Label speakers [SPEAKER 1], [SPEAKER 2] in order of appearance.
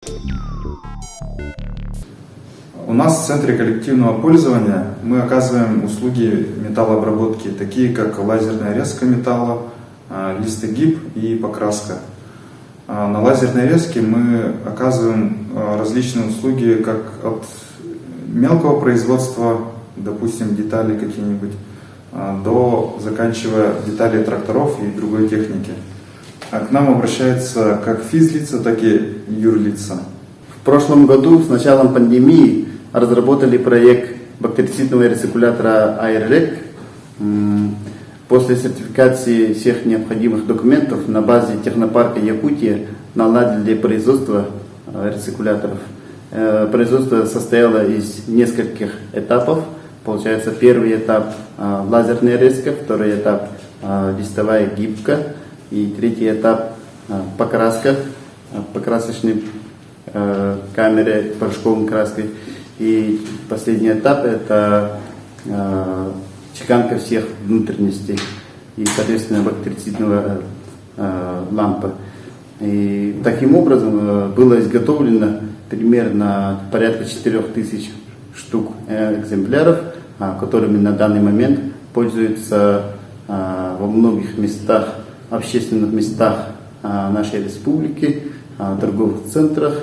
[SPEAKER 1] У нас в Центре коллективного пользования мы оказываем услуги металлообработки, такие как лазерная резка металла, листогиб и покраска. На лазерной резке мы оказываем различные услуги как от мелкого производства, допустим, деталей какие-нибудь, до заканчивая детали тракторов и другой техники. К нам обращаются как физлица, так и юрлица.
[SPEAKER 2] В прошлом году с началом пандемии разработали проект бактерицидного рециркулятора Airlec. После сертификации всех необходимых документов на базе технопарка Якутия наладили производство рециркуляторов. Производство состояло из нескольких этапов. Получается, первый этап лазерная резка, второй этап листовая гибка и третий этап покраска покрасочной камерой, порошковой краской. И последний этап это чеканка всех внутренностей и, соответственно, бактерицидного лампы. И таким образом было изготовлено примерно порядка 4000 штук экземпляров, которыми на данный момент пользуются во многих местах, общественных местах нашей республики, торговых центрах